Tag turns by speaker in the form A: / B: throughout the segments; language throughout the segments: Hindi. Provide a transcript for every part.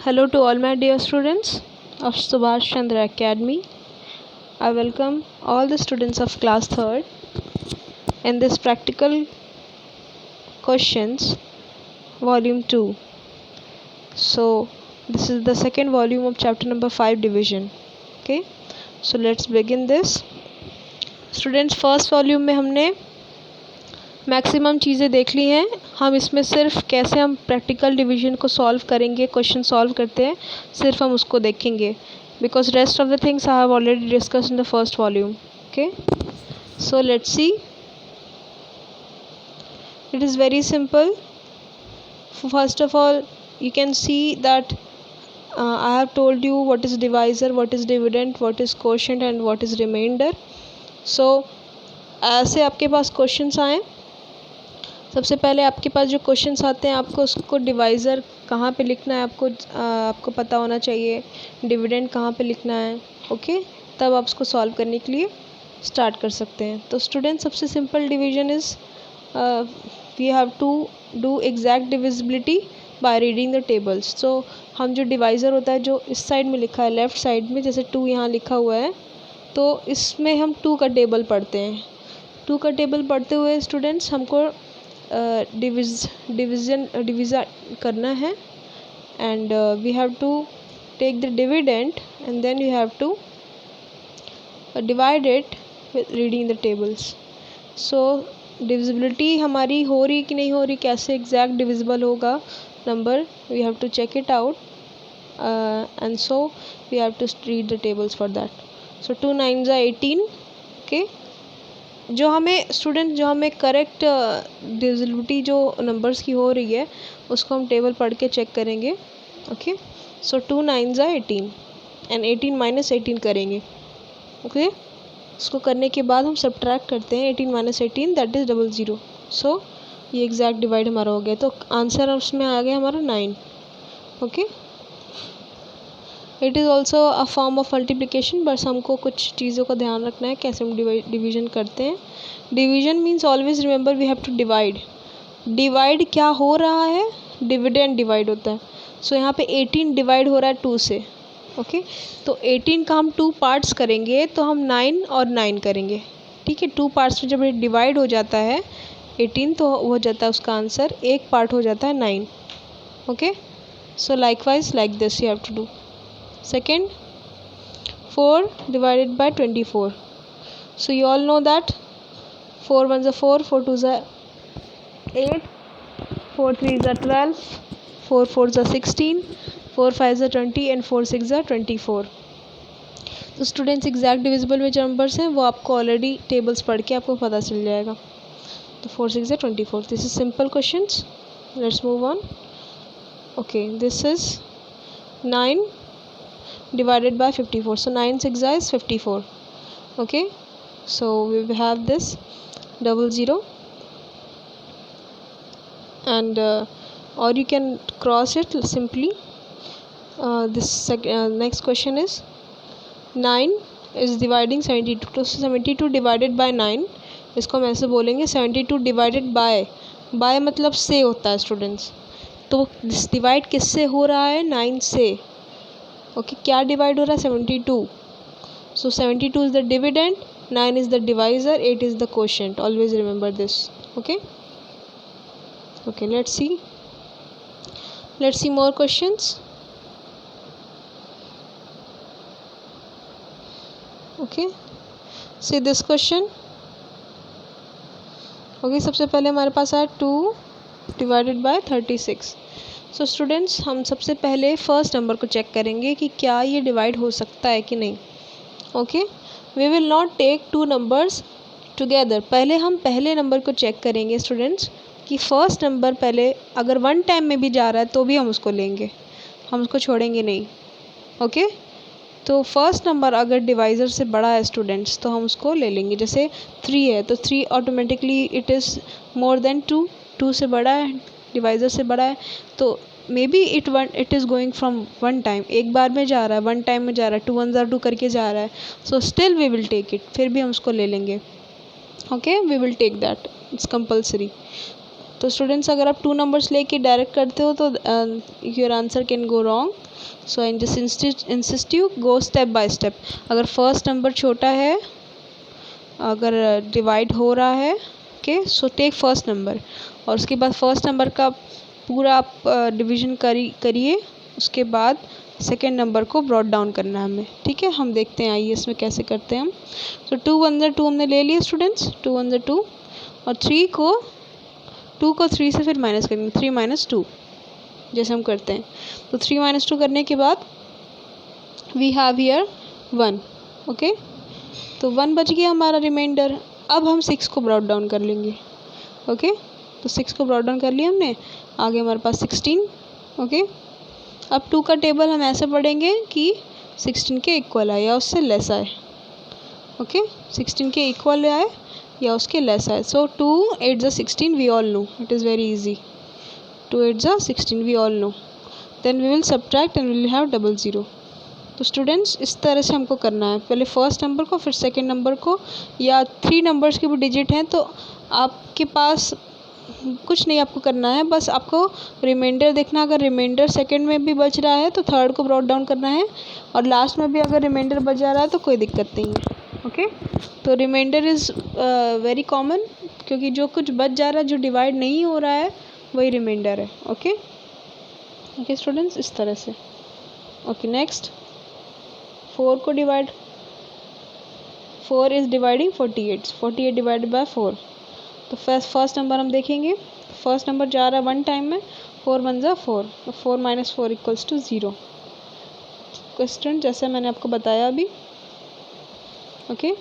A: Hello to all my dear students of Subhash Chandra Academy. I welcome all the students of class 3rd in this practical questions volume 2. So this is the second volume of chapter number 5 division. Okay, so let's begin this. Students, first volume में हमने मैक्सिमम चीज़ें देख ली हैं. हम इसमें सिर्फ कैसे हम प्रैक्टिकल डिवीजन को सॉल्व करेंगे, क्वेश्चन सॉल्व करते हैं, सिर्फ हम उसको देखेंगे. Because rest of the things I have already discuss in the first volume. Okay, so let's see. It is very simple. First of all you can see that I have told you what is divisor, what is dividend, what is quotient and what is remainder. So ऐसे आपके पास क्वेश्चंस आए. सबसे पहले आपके पास जो क्वेश्चंस आते हैं, आपको उसको डिवाइज़र कहाँ पे लिखना है आपको पता होना चाहिए. डिविडेंड कहाँ पे लिखना है. ओके, तब आप उसको सॉल्व करने के लिए स्टार्ट कर सकते हैं. तो स्टूडेंट, सबसे simple division is we have to do exact divisibility by reading the tables. तो हम जो डिवाइज़र होता है जो इस साइड में लिखा है, लेफ़्ट साइड में, जैसे 2 यहाँ लिखा हुआ है, तो इसमें हम 2 का टेबल पढ़ते हैं. 2 का टेबल पढ़ते हुए स्टूडेंट्स हमको डिवीज़न करना है. And we have to take the dividend and then you have to divide it with reading the tables. So divisibility हमारी हो रही कि नहीं हो रही, कैसे एग्जैक्ट डिविजिबल होगा number, we have to check it out and so we have to read the tables for that. So 2 9s are 18. Okay, जो हमें करेक्ट डिविजिबिलिटी जो नंबर्स की हो रही है उसको हम टेबल पढ़ के चेक करेंगे. Okay, so 2 9s are 18 and 18 minus 18 करेंगे. ओके, इसको करने के बाद हम सब्ट्रैक्ट करते हैं 18 माइनस 18, दैट इज़ 00. सो ये एग्जैक्ट डिवाइड हमारा हो गया. तो आंसर उसमें आ गया हमारा 9. Okay, it is also a form of multiplication, बस हमको कुछ चीज़ों का ध्यान रखना है कैसे हम डिवीजन करते हैं. Division means always remember we have to divide. Divide क्या हो रहा है, डिविडेंड डिवाइड होता है. सो यहाँ पे 18 डिवाइड हो रहा है 2 से. ओके, तो 18 का हम 2 पार्ट्स करेंगे, तो हम 9 और 9 करेंगे. ठीक है, 2 पार्ट्स में जब ये डिवाइड हो जाता है 18, तो हो जाता है उसका आंसर, एक पार्ट हो जाता है 9. Okay, so likewise like this you have to do. Second, 4 divided by 24. So you all know that 4 1s are 4, 4 2s are 8, 4 3s are 12, 4 4s are 16, 4 5s are 20 and 4 6s are 24. तो स्टूडेंट्स, एग्जैक्ट डिविजिबल में जो नंबर्स हैं वो आपको ऑलरेडी टेबल्स पढ़ के आपको पता चल जाएगा. तो 4 6 are 24. This is simple questions. Let's move on. Okay, this is 9 divided by 54. So 9 6 is 54. Okay, so we have this 00 and or you can cross it simply. Next question is 9 is dividing 72. तो 72 divided by 9, इसको हम ऐसे बोलेंगे 72 divided by मतलब से होता है स्टूडेंट्स. तो डिवाइड किससे हो रहा है, 9 से. ओके, क्या डिवाइड हो रहा है, 72. सो 72 is the dividend, 9 is the divisor, 8 is the quotient. Always remember this. Okay, okay, let's see more questions. Okay, see this question. Okay, सबसे पहले हमारे पास है 2 डिवाइडेड बाय 36. सो स्टूडेंट्स, हम सबसे पहले फर्स्ट नंबर को चेक करेंगे कि क्या ये डिवाइड हो सकता है कि नहीं. Okay, we will not take 2 numbers together. पहले हम पहले नंबर को चेक करेंगे स्टूडेंट्स कि फर्स्ट नंबर पहले अगर 1 टाइम में भी जा रहा है तो भी हम उसको लेंगे, हम उसको छोड़ेंगे नहीं. ओके, तो फर्स्ट नंबर अगर डिवाइज़र से बड़ा है स्टूडेंट्स तो हम उसको ले लेंगे. जैसे 3 है तो 3 automatically it is more than 2. 2 से बड़ा है, डिवाइज़र से बड़ा है, तो may be it is going from 1 time, एक बार में जा रहा है, 1 टाइम में जा रहा है, 2 1s are 2 करके जा रहा है. So still we will take it, फिर भी हम उसको ले लेंगे. Okay, we will take that, it's compulsory. तो स्टूडेंट्स अगर आप 2 नंबर्स लेके डायरेक्ट करते हो तो your answer can go wrong. So I just insist you go step by step. अगर फर्स्ट नंबर छोटा है, अगर डिवाइड हो रहा है, okay, so take first number और उसके बाद फर्स्ट नंबर का पूरा आप डिवीजन करिए। उसके बाद सेकेंड नंबर को ब्रॉट डाउन करना है हमें, ठीक है। हम देखते हैं आइए इसमें कैसे करते हैं हम। तो 2 1 2 हमने ले लिए स्टूडेंट्स, 2 1 2 और 2 को 3 से फिर माइनस करेंगे, 3 माइनस 2 जैसे हम करते हैं। तो 3 माइनस 2 करने के बाद वी हैव हियर 1, ओके। तो 1 बच गया हमारा रिमाइंडर। अब हम 6 को ब्रॉट डाउन कर लेंगे, ओके। तो 6 को ब्रॉट डाउन कर लिया हमने, आगे हमारे पास 16, ओके। अब 2 का टेबल हम ऐसे पढ़ेंगे कि 16 के इक्वल आए या उससे लेस आए, ओके। 16 के इक्वल आए या उसके लेस आए। सो 2 8 ज़ा 16 we all know, it is very easy. 2 8 ज़ा 16 we all know. Then we will subtract and will have 00। तो स्टूडेंट्स इस तरह से हमको करना है, पहले फर्स्ट नंबर को फिर सेकंड नंबर को, या 3 नंबर्स के भी डिजिट हैं तो आपके पास कुछ नहीं आपको करना है, बस आपको रिमाइंडर देखना। अगर रिमाइंडर सेकंड में भी बच रहा है तो थर्ड को ब्रॉट डाउन करना है, और लास्ट में भी अगर रिमाइंडर बच जा रहा है तो कोई दिक्कत नहीं है, ओके। तो रिमाइंडर इज़ वेरी कॉमन, क्योंकि जो कुछ बच जा रहा है, जो डिवाइड नहीं हो रहा है, वही रिमाइंडर है, ओके। ओके स्टूडेंट्स, इस तरह से, ओके। नेक्स्ट 4 को divide, 4 is dividing 48, 48 divided by 4। तो फर्स्ट नंबर हम देखेंगे, फर्स्ट नंबर जा रहा है 1 टाइम में, 4 1 ज़ा 4, 4 माइनस 4 इक्वल्स टू 0। क्वेश्चन जैसे मैंने आपको बताया अभी, ओके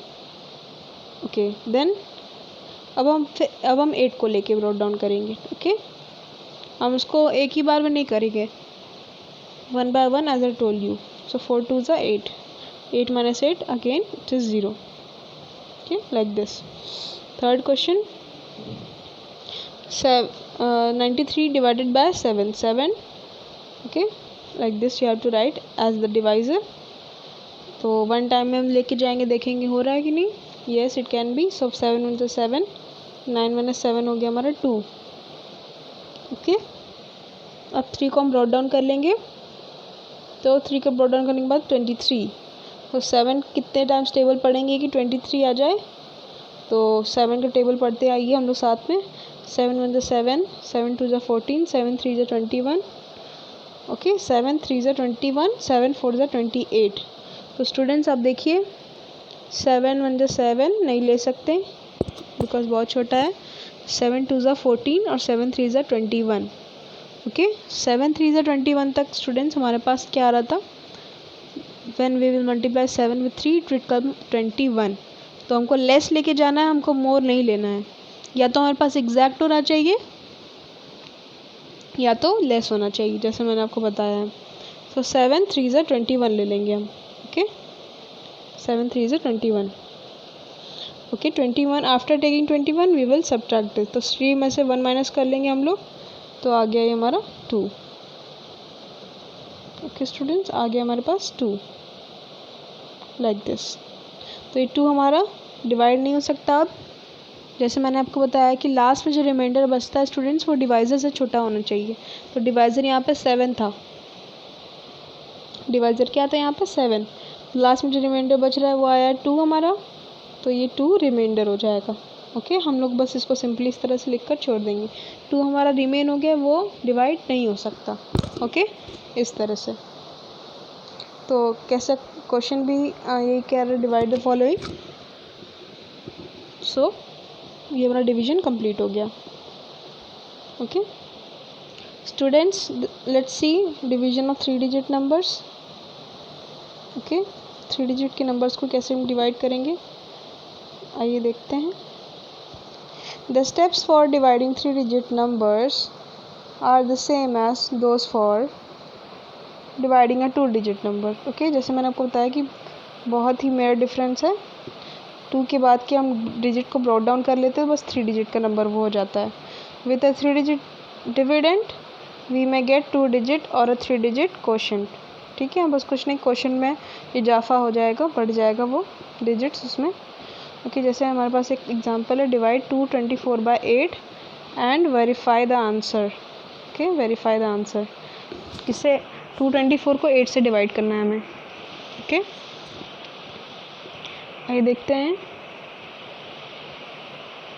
A: ओके। देन अब हम 8 को लेके ब्रॉट डाउन करेंगे, ओके। हम उसको एक ही बार में नहीं करेंगे, 1 by 1 as I told you. So 4 2 ज़ा 8, 8 minus 8 again it is 0, okay, like this. Third question, 93 divided by 7, 7, okay, like this you have to write as the divisor. तो 1 टाइम में हम लेके जाएंगे, देखेंगे हो रहा है कि नहीं। yes it can be. so 7 1 ज़ा 7, 9 minus 7 हो गया हमारा 2, ओके। अब 3 को हम ब्रॉट डाउन कर लेंगे, तो 3 को ब्रॉट डाउन करने के बाद 23। तो 7 कितने टाइम्स टेबल पढ़ेंगे कि 23 आ जाए, तो 7 का टेबल पढ़ते आइए हम लोग साथ में। 7 1 ज़ा 7, 7 2 ज़ा 14, 7 3 ज़ा 21, ओके। 7 3 ज़ा 21, 7 4 ज़ा 28। तो स्टूडेंट्स आप देखिए, 7 1 ज़ा 7 नहीं ले सकते बिकॉज बहुत छोटा है। 7 2 ज़ा 14 और 7 3 ज़ा 21, ओके। 7 3 ज़ा 21 तक स्टूडेंट्स हमारे पास क्या आ रहा था, when we will multiply 7 with 3 it will come 21। तो हमको लेस लेके जाना है, हमको मोर नहीं लेना है। या तो हमारे पास एग्जैक्ट होना चाहिए या तो लेस होना चाहिए, जैसे मैंने आपको बताया है। तो 7 3 ज़ा 21 ले लेंगे हम, ओके। 7 3 ज़ा 21, okay. 21 after taking 21 we will subtract it. तो 3 में से 1 माइनस कर लेंगे हम लोग, तो आ गया ये हमारा 2, ओके स्टूडेंट्स, आ गया हमारे पास 2, लाइक दिस। तो ये 2 हमारा डिवाइड नहीं हो सकता। अब जैसे मैंने आपको बताया कि लास्ट में जो रिमाइंडर बचता है स्टूडेंट्स, वो डिवाइज़र से छोटा होना चाहिए। तो डिवाइज़र यहाँ पे 7 था, डिवाइज़र क्या था यहाँ पे 7। लास्ट में जो रिमाइंडर बच रहा है वो आया 2 हमारा, तो ये 2 रिमाइंडर हो जाएगा, ओके। हम लोग बस इसको सिंपली इस तरह से लिख कर छोड़ देंगे। 2 हमारा रिमेन हो गया, वो डिवाइड नहीं हो सकता, ओके, इस तरह से। तो कैसे क्वेश्चन भी ये कह रहे, डिवाइड द फॉलोइंग। सो ये हमारा डिवीजन कंप्लीट हो गया, okay students. Let's see division of 3 digit numbers, okay. 3 digit के नंबर्स को कैसे हम डिवाइड करेंगे, आइए देखते हैं। The steps for dividing 3 digit numbers are the same as those for dividing a 2 digit number, okay. जैसे मैंने आपको बताया कि बहुत ही मेजर डिफरेंस है। 2 के बाद के हम डिजिट को ब्रॉट डाउन कर लेते हैं, बस 3 डिजिट का नंबर वो हो जाता है। With a 3 digit dividend we may get 2 digit और अ 3 डिजिट क्वोशंट, ठीक है। बस कुछ नहीं, क्वोशंट में इजाफा हो जाएगा, बढ़ जाएगा वो डिजिट्स उसमें, ओके। जैसे हमारे पास एक एग्जांपल है, divide 2 24 by 8 and verify the answer. Okay, verify the answer. किसे 224 को 8 से डिवाइड करना है हमें। ओके, आइए देखते हैं।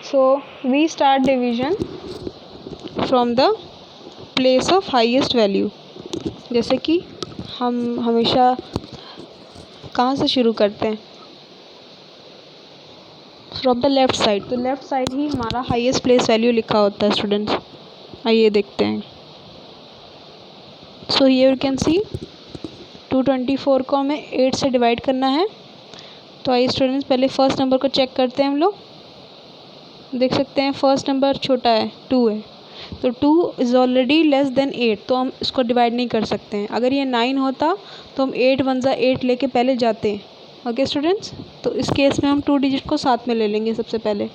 A: So we start division from the place of highest value. जैसे कि हम हमेशा कहाँ से शुरू करते हैं? From the left side. तो लेफ़्ट साइड ही हमारा हाईएस्ट प्लेस वैल्यू लिखा होता है स्टूडेंट्स। आइए देखते हैं। सो हियर यू कैन सी 224 को हमें 8 से डिवाइड करना है। तो आइए स्टूडेंट्स पहले फर्स्ट नंबर को चेक करते हैं हम लोग। देख सकते हैं फर्स्ट नंबर छोटा है, 2 है, तो 2 इज़ ऑलरेडी लेस देन 8, तो हम इसको डिवाइड नहीं कर सकते हैं। अगर ये 9 होता तो हम 8 1 जा 8 लेके पहले जाते हैं। ओके स्टूडेंट्स, तो इस केस में हम 2 डिजिट को साथ में ले लेंगे। सबसे पहले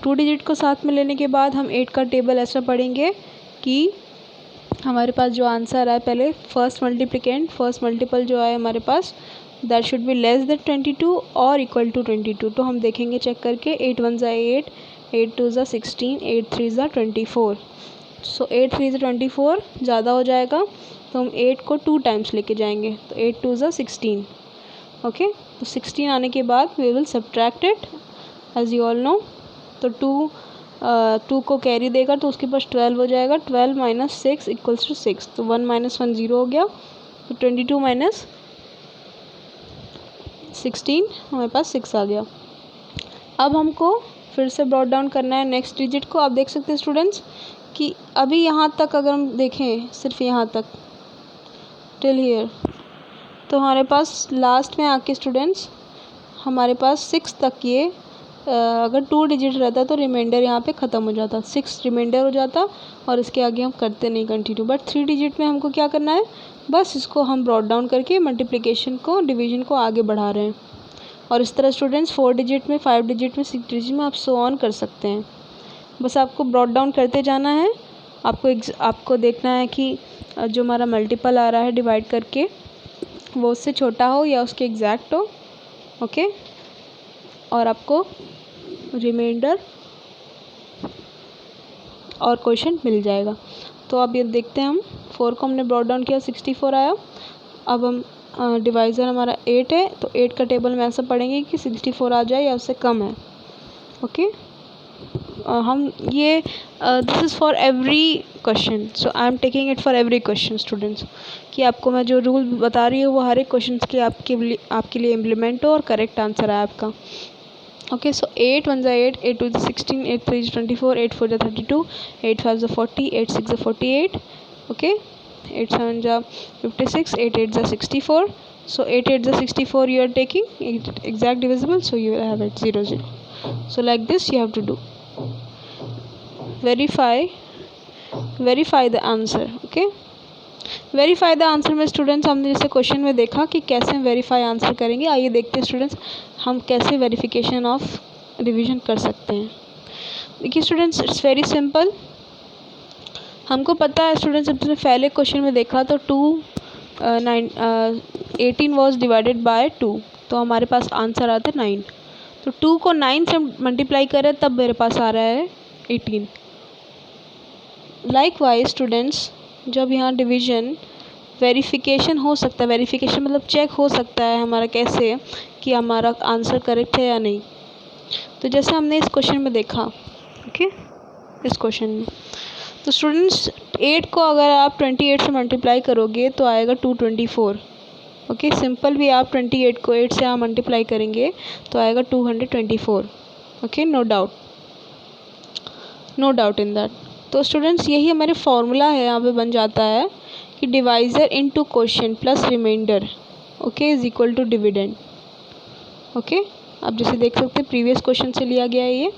A: 2 डिजिट को साथ में लेने के बाद हम 8 का टेबल ऐसा पढ़ेंगे कि हमारे पास जो आंसर आए, पहले फर्स्ट मल्टीपल जो आए हमारे पास, that should be less than 22 और इक्वल टू 22। तो हम देखेंगे चेक करके 8 1 जा 8, 8 2 जा 16, 8 3 जा 24। सो 8 3 जा 24 ज़्यादा हो जाएगा, तो हम 8 को 2 टाइम्स लेके जाएंगे। तो 8 2 जा 16। ओके, तो 16 आने के बाद we will subtract it as you all know. तो 2 को कैरी देगा तो उसके पास 12 हो जाएगा। 12 माइनस 6 इक्वल्स टू 6, तो 1 माइनस 1 0 हो गया। तो 22 माइनस 16 हमारे पास 6 आ गया। अब हमको फिर से ब्रॉट डाउन करना है नेक्स्ट डिजिट को। आप देख सकते हैं स्टूडेंट्स कि अभी यहाँ तक अगर हम देखें, सिर्फ यहाँ तक टिल हियर, तो हमारे पास लास्ट में आके स्टूडेंट्स हमारे पास 6 तक ये अगर 2 डिजिट रहता तो रिमाइंडर यहाँ पे ख़त्म हो जाता, 6 रिमाइंडर हो जाता और इसके आगे हम करते नहीं कंटिन्यू। बट 3 डिजिट में हमको क्या करना है, बस इसको हम ब्रॉट डाउन करके मल्टीप्लिकेशन को, डिवीजन को आगे बढ़ा रहे हैं। और इस तरह स्टूडेंट्स 4 डिजिट में, 5 डिजिट में, 6 डिजिट में आप सो ऑन कर सकते हैं। बस आपको ब्रॉट डाउन करते जाना है। आपको देखना है कि जो हमारा मल्टीपल आ रहा है डिवाइड करके वो उससे छोटा हो या उसके एग्जैक्ट हो। ओके, और आपको रिमाइंडर और क्वेश्चन मिल जाएगा। तो अब ये देखते हैं हम 4 को हमने ब्रॉट डाउन किया, 64 आया। अब हम डिवाइज़र हमारा 8 है, तो 8 का टेबल में ऐसा पढ़ेंगे कि 64 आ जाए या उससे कम है। ओके, हम ये this is for every question, so I am taking it for every question students, कि आपको मैं जो रूल बता रही हूँ वो हर एक क्वेश्चन के आपके लिए इम्प्लीमेंट हो और करेक्ट आंसर आए आपका। ओके, सो 8 1 जा 8, 8 2 जा 16, 8 3 जा 24, 8 4 जा 32, 8 5 जा 40, 8 6 जा 48। ओके, 8 7 जा 56, 8 8 जा 64। So 8 8 जा 64 you are taking exact divisible, so you will have it 0 0. So like this you have to do. Verify the answer. Okay, verify the answer में स्टूडेंट्स हमने जैसे क्वेश्चन में देखा कि कैसे हम वेरीफाई आंसर करेंगे। आइए देखते हैं स्टूडेंट्स हम कैसे वेरिफिकेशन ऑफ रिवीजन कर सकते हैं। देखिए स्टूडेंट्स, इट्स वेरी सिंपल। हमको पता है स्टूडेंट्स, हमने पहले क्वेश्चन में देखा तो 18 वॉज डिवाइडेड बाय 2, तो हमारे पास आंसर आता है 9। तो 2 को 9 से मल्टीप्लाई करें तब मेरे पास आ रहा है 18। लाइकवाइज स्टूडेंट्स, जब यहाँ डिवीजन वेरिफिकेशन हो सकता है, वेरिफिकेशन मतलब चेक हो सकता है हमारा कैसे कि हमारा आंसर करेक्ट है या नहीं। तो जैसे हमने इस क्वेश्चन में देखा, ओके, इस क्वेश्चन में तो स्टूडेंट्स 8 को अगर आप 28 से मल्टीप्लाई करोगे तो आएगा 224। ओके, सिंपल भी आप 28 को 8 से आप मल्टीप्लाई करेंगे तो आएगा 224। Okay, no doubt in that. तो स्टूडेंट्स यही हमारे फॉर्मूला है, यहाँ पे बन जाता है कि divisor into quotient plus remainder, okay, is equal to dividend. Okay, आप जैसे देख सकते हैं प्रीवियस क्वेश्चन से लिया गया है ये।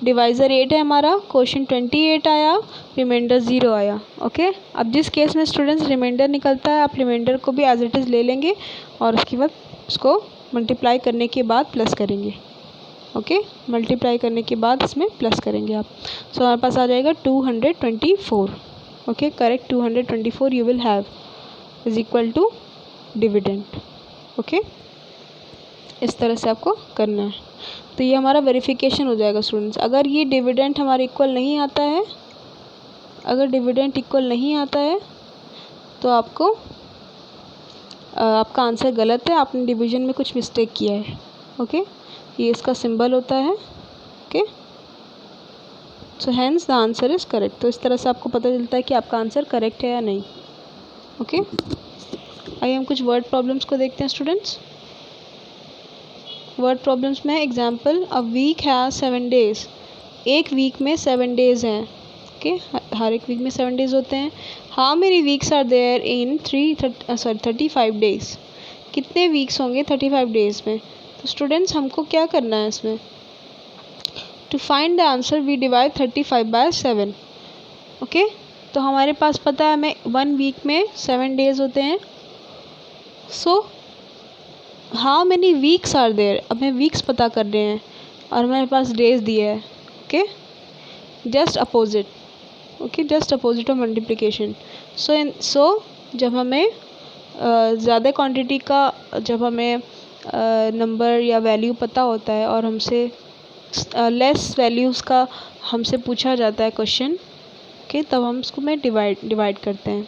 A: डिवाइज़र 8 है हमारा, क्वोशिएंट 28 आया, रिमाइंडर 0 आया। ओके, अब जिस केस में स्टूडेंट्स रिमाइंडर निकलता है, आप रिमाइंडर को भी एज इट इज़ ले लेंगे और उसके बाद उसको मल्टीप्लाई करने के बाद प्लस करेंगे। ओके, मल्टीप्लाई करने के बाद इसमें प्लस करेंगे आप। सो हमारे पास आ जाएगा 224। Okay, correct 224 you will have is equal to dividend. Okay, इस तरह से आपको करना है। तो ये हमारा वेरिफिकेशन हो जाएगा स्टूडेंट्स। अगर ये डिविडेंड हमारे इक्वल नहीं आता है, अगर डिविडेंड इक्वल नहीं आता है तो आपको आपका आंसर गलत है, आपने डिवीजन में कुछ मिस्टेक किया है। ओके, ये इसका सिंबल होता है। Okay, so hence the answer is correct. तो इस तरह से आपको पता चलता है कि आपका आंसर करेक्ट है या नहीं। ओके, आइए हम कुछ वर्ड प्रॉब्लम्स को देखते हैं स्टूडेंट्स। वर्ड प्रॉब्लम्स में example, a week has 7 days. एक वीक में 7 डेज हैं। ओके, हर एक वीक में 7 डेज होते हैं। How many weeks are there in 35 days. कितने वीक्स होंगे 35 डेज में। तो स्टूडेंट्स हमको क्या करना है इसमें, to find the answer we divide 35 by 7। Okay, तो हमारे पास पता है हमें 1 वीक में 7 डेज होते हैं। So how many weeks are there, अब हमें वीक्स पता कर रहे हैं और हमारे पास डेज दिए है। Okay, just opposite. Okay, just opposite of multiplication. So जब हमें ज़्यादा क्वांटिटी का, जब हमें नंबर या वैल्यू पता होता है और हमसे लेस वैल्यूज़ का हमसे पूछा जाता है क्वेश्चन, ओके, तब हम उसको में डिवाइड करते हैं।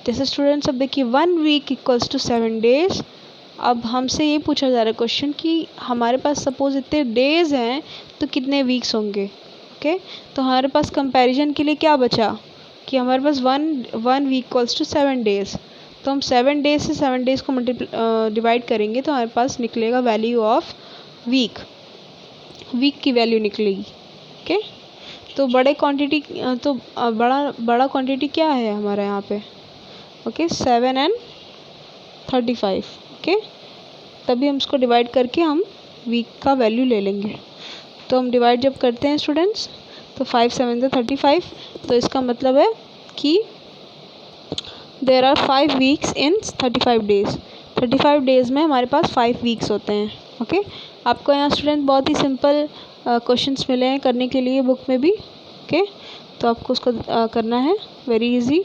A: जैसे स्टूडेंट्स अब देखिए 1 वीक इक्वल्स टू 7 डेज। अब हमसे ये पूछा जा रहा है क्वेश्चन कि हमारे पास सपोज इतने डेज हैं तो कितने वीक्स होंगे। ओके, तो हमारे पास कंपैरिजन के लिए क्या बचा कि हमारे पास 1 वीक इक्वल्स टू 7 डेज। तो हम 7 डेज से 7 डेज को डिवाइड करेंगे तो हमारे पास निकलेगा वैल्यू ऑफ वीक की वैल्यू निकलेगी। ओके, तो बड़ा क्वांटिटी क्या है हमारा यहाँ पे। Okay, 7 and 35। ओके, तभी हम उसको डिवाइड करके हम वीक का वैल्यू ले लेंगे। तो हम डिवाइड जब करते हैं स्टूडेंट्स तो 5 7 35। तो इसका मतलब है कि there are 5 weeks in 35 days. 35 days में हमारे पास 5 वीक्स होते हैं। ओके, आपको यहाँ स्टूडेंट बहुत ही सिंपल क्वेश्चंस मिले हैं करने के लिए बुक में भी। ओके, तो आपको उसको करना है, very easy.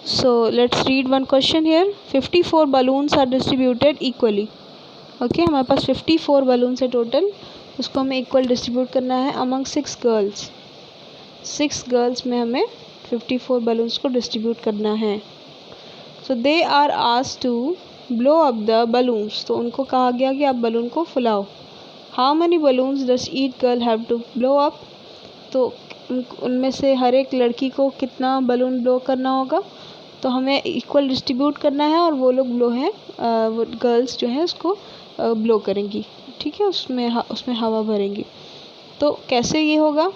A: So let's read one question here. 54 balloons are distributed equally. Okay, हमारे पास 54 balloons है टोटल, उसको हमें इक्वल डिस्ट्रीब्यूट करना है among 6 girls। 6 गर्ल्स में हमें 54 balloons को डिस्ट्रीब्यूट करना है। So they are asked to blow up the balloons। तो उनको कहा गया कि आप बलून को फुलाओ। How many balloons does each girl have to blow up? तो उनमें से हर एक लड़की को कितना बलून ब्लो करना होगा। तो हमें इक्वल डिस्ट्रीब्यूट करना है और वो लोग ब्लो हैं, वो गर्ल्स जो है उसको ब्लो करेंगी। ठीक है, उसमें हवा भरेंगी। तो कैसे ये होगा,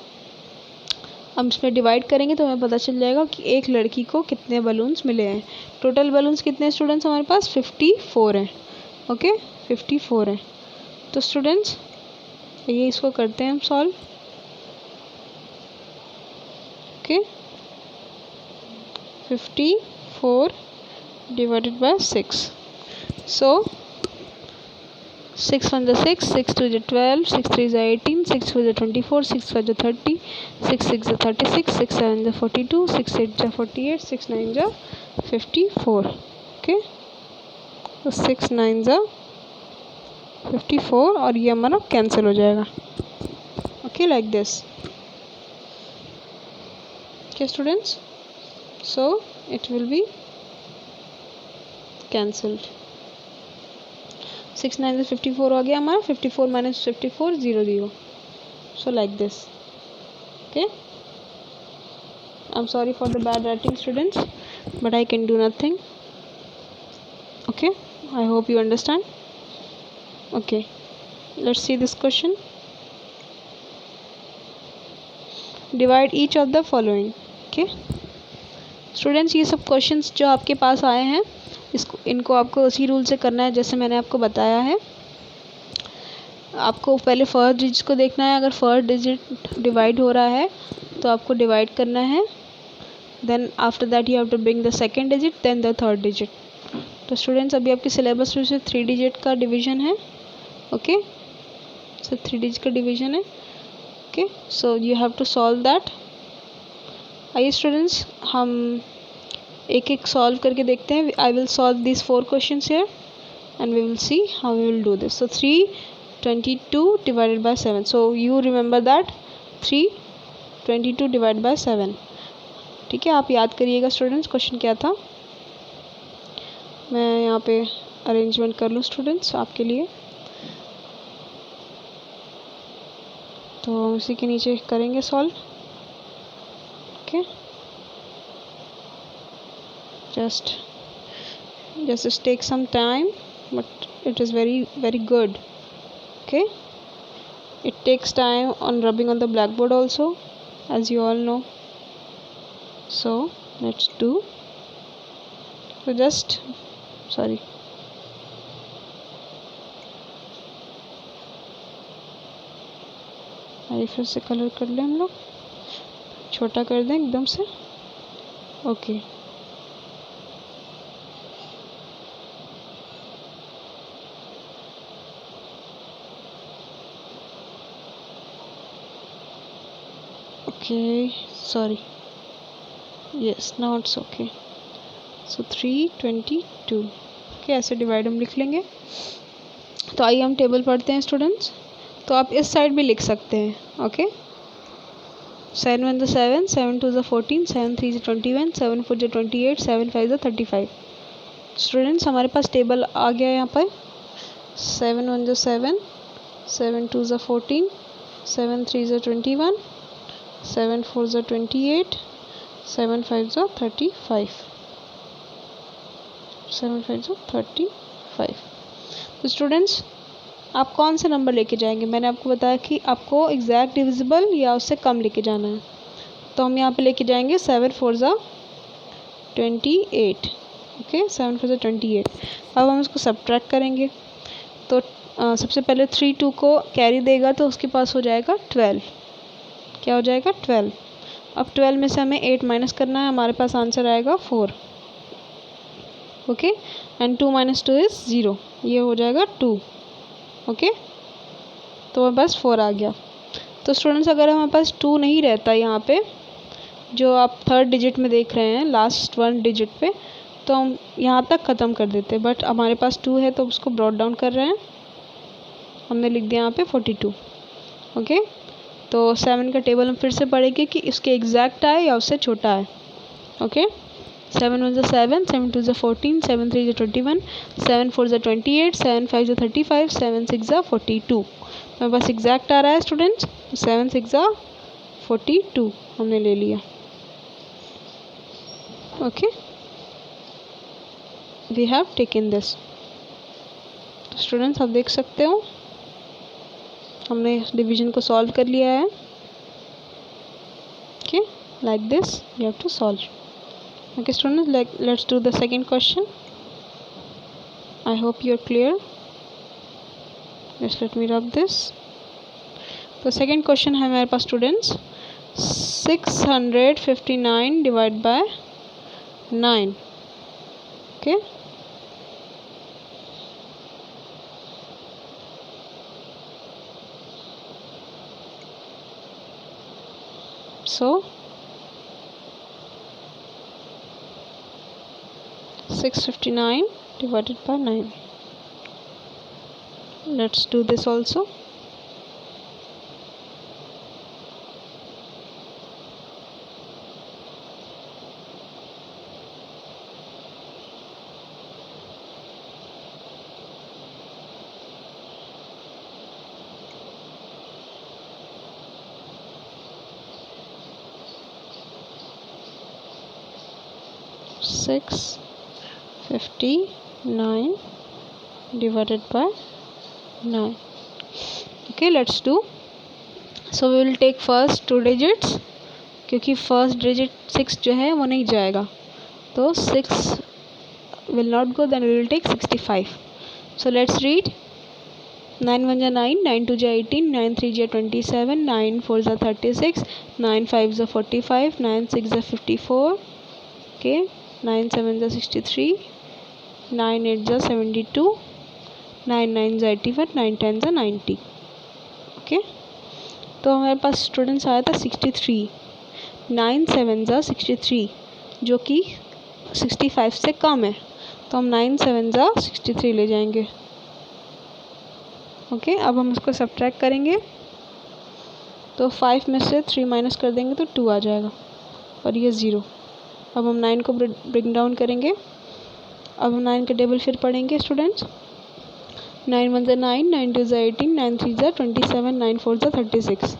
A: हम इसमें डिवाइड करेंगे तो हमें पता चल जाएगा कि एक लड़की को कितने बलून्स मिले हैं। टोटल बलून्स कितने स्टूडेंट्स हमारे पास 54 हैं। ओके, 54 हैं। तो स्टूडेंट्स ये इसको करते हैं हम solve. Okay, 54 divided by 6. So 6 1 is 6, 6 2 is 12, 6 3 is 18, 6 4 is 24, 6 5 is 30, 6 6 is 36, 6 7 is 42, 6 8 is 48, 6 9 is 54. Okay, तो 6 9 is 54 और ये हमारा कैंसिल हो जाएगा। Okay, like this. Okay students, so it will be cancelled। 6 9 is 54 हो गया हमारा, 54 minus 54 0 0। So like this। Okay, I'm sorry for the bad writing students, but I can do nothing। Okay, I hope you understand। Okay, let's see this question। Divide each of the following। Okay students, ये सब क्वेश्चंस जो आपके पास आए हैं इनको आपको उसी रूल से करना है जैसे मैंने आपको बताया है। आपको पहले फर्स्ट डिजिट को देखना है। अगर फर्स्ट डिजिट डिवाइड हो रहा है तो आपको डिवाइड करना है। Then after that you have to bring the second digit, then the third digit. तो स्टूडेंट्स अभी आपके सिलेबस में से 3 डिजिट का डिवीजन है। ओके, सो 3 डिजिट का डिवीजन है। Okay, so you have to solve that. आइए स्टूडेंट्स हम एक एक सॉल्व करके देखते हैं। I will solve this 4 questions here. and we will see how we will do this. So 322 divided by 7. So you remember that 322 divided by 7. ठीक है, आप याद करिएगा स्टूडेंट्स क्वेश्चन क्या था. मैं यहाँ पे अरेंजमेंट कर लूँ स्टूडेंट्स आपके लिए. तो उसी के नीचे करेंगे solve. Okay, just take some time, but it is very good. Okay, it takes time on rubbing on the blackboard also, as you all know. So let's do. So just sorry. आइए फिर से कलर कर लें हम लोग. छोटा कर दें एकदम से. Okay, okay, sorry. Yes, now it's okay. So 322. Okay, ऐसे डिवाइड हम लिख लेंगे. तो आइए हम टेबल पढ़ते हैं स्टूडेंट्स. तो आप इस साइड भी लिख सकते हैं. ओके, 7 1 7, 7 2 14, 7 3 21, 7 4 28, 7 5 35. स्टूडेंट्स हमारे पास टेबल आ गया यहाँ पर. 7 1 7, 7 2 14, 7 3 21, 7 4 28, 7 5 35. 7 5 35. तो स्टूडेंट्स आप कौन सा नंबर लेके जाएंगे? मैंने आपको बताया कि आपको एग्जैक्ट डिविजिबल या उससे कम लेके जाना है. तो हम यहाँ पे लेके जाएंगे 7 4 28. ओके, 7 4 28. अब हम इसको सब्ट्रैक्ट करेंगे. तो सबसे पहले 3 2 को कैरी देगा तो उसके पास हो जाएगा 12. क्या हो जाएगा? 12. अब 12 में से हमें 8 माइनस करना है. हमारे पास आंसर आएगा 4. Okay, and 2 - 2 is 0. ये हो जाएगा 2. ओके, तो हमारे पास 4 आ गया. तो स्टूडेंट्स अगर हमारे पास 2 नहीं रहता यहाँ पे, जो आप थर्ड डिजिट में देख रहे हैं लास्ट 1 डिजिट पे, तो हम यहाँ तक ख़त्म कर देते. बट हमारे पास 2 है तो उसको ब्रॉट डाउन कर रहे हैं. हमने लिख दिया यहाँ पे 42. ओके, तो 7 का टेबल हम फिर से पढ़ेंगे कि इसके एग्जैक्ट आए या उससे छोटा है. ओके, 7 1 7, 7 2 14, 7 3 21, 7 4 28, 7 5 35, 7 6 42. मेरे पास एग्जैक्ट आ रहा है स्टूडेंट्स. 7 6 42 हमने ले लिया. Okay, we have taken this. Students आप देख सकते हो हमने डिवीजन को सॉल्व कर लिया है. Okay, like this you have to solve. Okay students, let's do the second question. I hope you're clear. Just let me rub this. तो सेकेंड क्वेश्चन है हमारे पास students 659 divide by 9. Okay, so 659 divided by 9. Let's do this also. Six 59 divided by 9. Okay, let's do. So we will take first 2 digits, क्योंकि फर्स्ट डिजिट 6 जो है वो नहीं जाएगा. तो 6 will not go, then we will take 65. So let's read. 9 1 9, 9 2 18, 9 3 27, 9 4 36, 9 5 45, 9 6 54. Okay, 9 7 63, 9 8 72, 9 9 81, 9 10 90. Okay, तो हमारे पास स्टूडेंट्स आया था 63. 9 7 63, जो कि 65 से कम है. तो हम 9 7 जा 63 ले जाएंगे। ओके, अब हम उसको सब्ट्रैक्ट करेंगे तो 5 में से 3 माइनस कर देंगे तो 2 आ जाएगा और ये 0। अब हम 9 को ब्रेक डाउन करेंगे। अब हम 9 के टेबल फिर पढ़ेंगे स्टूडेंट्स। 9 1 जा 9, 9 2 जा 18, 9 3 जा 27, 9 4 जा 36।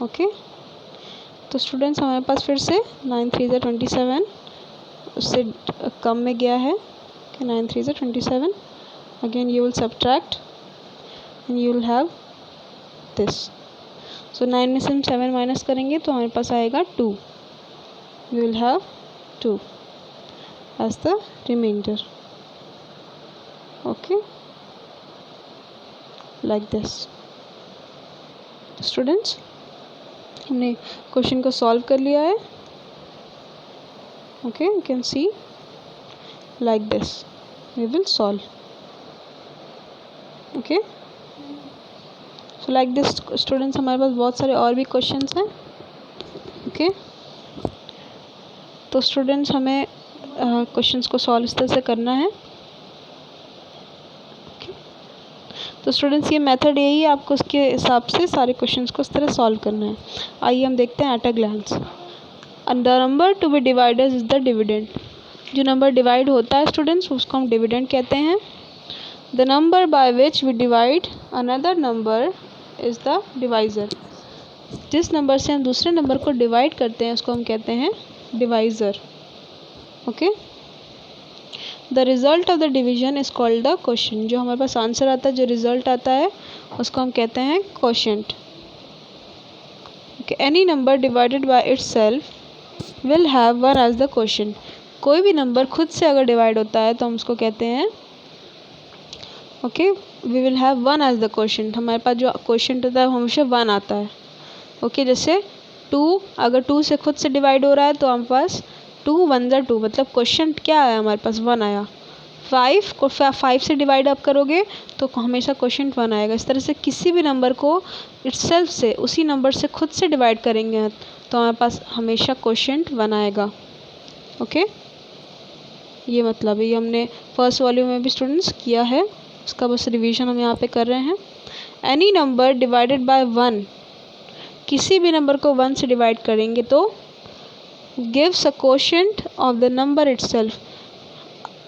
A: ओके, तो स्टूडेंट्स हमारे पास फिर से 9 3 जा 27 उससे कम में गया है कि 9 3 जा 27। Again you will subtract and you will have this. So 9 में से हम 7 माइनस करेंगे तो हमारे पास आएगा 2। We will have 2 as the remainder. Okay, like this. Students, हमने क्वेश्चन को सॉल्व कर लिया है। Okay, you can see like this we will solve. Okay, so like this students, हमारे पास बहुत सारे और भी क्वेश्चंस हैं। ओके, तो स्टूडेंट्स हमें क्वेश्चंस को सॉल्व इस तरह से करना है। तो स्टूडेंट्स ये मेथड यही है, आपको उसके हिसाब से सारे क्वेश्चंस को इस तरह सॉल्व करना है। आइए हम देखते हैं at a glance. The number to be divided is the dividend. जो नंबर डिवाइड होता है स्टूडेंट्स उसको हम डिविडेंड कहते हैं। The number by which we divide another number is the divisor. जिस नंबर से हम दूसरे नंबर को डिवाइड करते हैं उसको हम कहते हैं divisor. Okay, the result of the division is called the quotient. जो हमारे पास आंसर आता है, जो रिज़ल्ट आता है उसको हम कहते हैं quotient. Any number divided by itself will have 1 as the quotient. कोई भी नंबर खुद से अगर डिवाइड होता है तो हम उसको कहते हैं okay we will have 1 as the quotient. हमारे पास जो क्वोशिएंट होता है हमेशा 1 आता है। ओके, जैसे 2 अगर 2 से खुद से डिवाइड हो रहा है तो हमारे पास 2 1 जा 2, मतलब क्वोशिएंट क्या आया हमारे पास 1 आया। 5 को 5 से डिवाइड आप करोगे तो हमेशा क्वोशिएंट 1 आएगा। इस तरह से किसी भी नंबर को इटसेल्फ से, उसी नंबर से खुद से डिवाइड करेंगे तो हमारे पास हमेशा क्वोशिएंट 1 आएगा। ओके, ये मतलब ये हमने फर्स्ट वॉल्यूम में भी स्टूडेंट्स किया है, उसका बस रिवीजन हम यहाँ पे कर रहे हैं। एनी नंबर डिवाइडेड बाय 1, किसी भी नंबर को 1 से डिवाइड करेंगे तो gives a quotient of the number itself,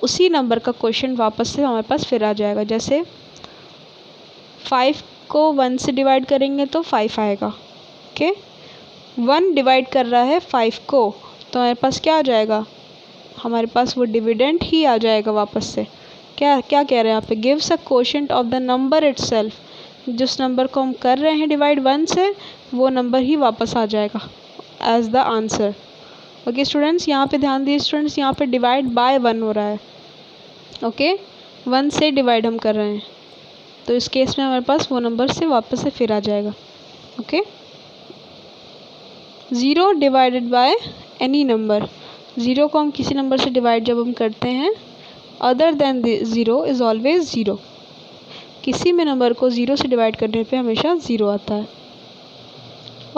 A: उसी नंबर का क्वोशिएंट वापस से हमारे पास फिर आ जाएगा। जैसे 5 को 1 से डिवाइड करेंगे तो 5 आएगा। ओके, 1 डिवाइड कर रहा है 5 को तो हमारे पास क्या आ जाएगा, हमारे पास वो डिविडेंड ही आ जाएगा वापस से। क्या क्या कह रहे हैं यहाँ पे, gives a quotient of the number itself. जिस नंबर को हम कर रहे हैं डिवाइड 1 से वो नंबर ही वापस आ जाएगा as the answer. Okay students, यहाँ पे ध्यान दीजिए स्टूडेंट्स, यहाँ पे डिवाइड बाय 1 हो रहा है। ओके, 1 से डिवाइड हम कर रहे हैं तो इस केस में हमारे पास वो नंबर से वापस से फिर आ जाएगा। Okay, 0 divided by any number. 0 को हम किसी नंबर से डिवाइड जब हम करते हैं अदर देन 0 इज़ ऑलवेज 0। किसी भी नंबर को 0 से डिवाइड करने पे हमेशा 0 आता है।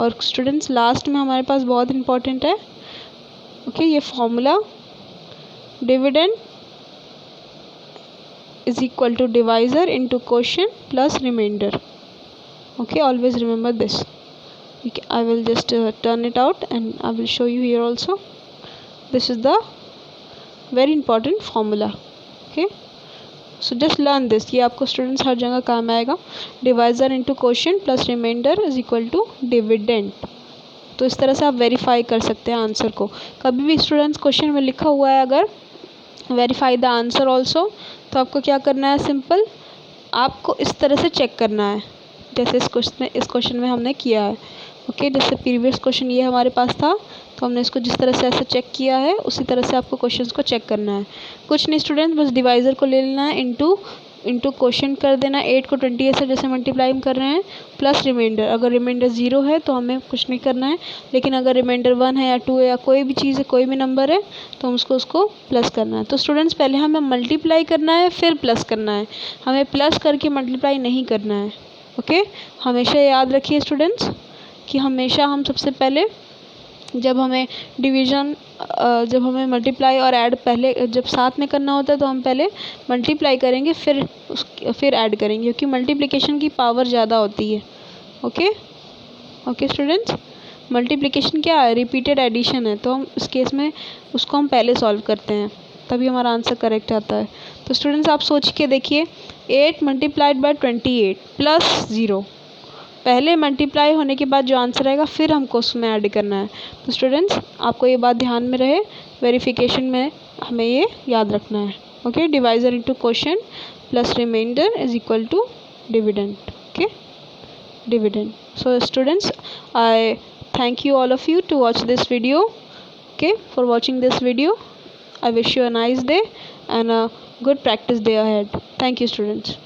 A: और स्टूडेंट्स लास्ट में हमारे पास बहुत इंपॉर्टेंट है ओके ये formula, dividend is equal to divisor into quotient plus remainder. Okay, always remember this. I will just turn it out and I will show you here also. This is the very important formula. Okay, so just learn this. ये आपको स्टूडेंट्स हर जगह काम आएगा। Divisor into quotient plus remainder is equal to dividend. तो इस तरह से आप वेरीफाई कर सकते हैं आंसर को। कभी भी स्टूडेंट्स क्वेश्चन में लिखा हुआ है अगर वेरीफाई द आंसर ऑल्सो, तो आपको क्या करना है, सिंपल आपको इस तरह से चेक करना है जैसे इस क्वेश्चन में हमने किया है। ओके, जैसे प्रीवियस क्वेश्चन ये हमारे पास था तो हमने इसको जिस तरह से ऐसे चेक किया है उसी तरह से आपको क्वेश्चंस को चेक करना है। कुछ नहीं स्टूडेंट, बस डिवाइज़र को ले लेना है, इंटू क्वोशिएंट कर देना। 8 को 28 से जैसे मल्टीप्लाई कर रहे हैं प्लस रिमाइंडर। अगर रिमाइंडर 0 है तो हमें कुछ नहीं करना है, लेकिन अगर रिमाइंडर 1 है या 2 है या कोई भी चीज़ है, कोई भी नंबर है तो हम उसको प्लस करना है। तो स्टूडेंट्स पहले हमें मल्टीप्लाई करना है फिर प्लस करना है, हमें प्लस करके मल्टीप्लाई नहीं करना है। ओके, हमेशा याद रखिए स्टूडेंट्स कि हमेशा हम सबसे पहले जब हमें डिवीज़न जब हमें मल्टीप्लाई और ऐड पहले जब साथ में करना होता है तो हम पहले मल्टीप्लाई करेंगे फिर ऐड करेंगे, क्योंकि मल्टीप्लिकेशन की पावर ज़्यादा होती है। ओके ओके स्टूडेंट्स, मल्टीप्लिकेशन क्या है, रिपीटेड एडिशन है, तो हम इस केस में उसको हम पहले सॉल्व करते हैं, तभी हमारा आंसर करेक्ट आता है। तो स्टूडेंट्स आप सोच के देखिए, 8 मल्टीप्लाइड बाय 28 प्लस 0, पहले मल्टीप्लाई होने के बाद जो आंसर आएगा फिर हमको उसमें ऐड करना है। तो स्टूडेंट्स आपको ये बात ध्यान में रहे, वेरिफिकेशन में हमें ये याद रखना है। Okay, divisor into quotient plus remainder is equal to dividend. Okay, dividend. So students, I thank you all of you to watch this video. Okay, for watching this video. I wish you a nice day and a good practice day ahead. Thank you students.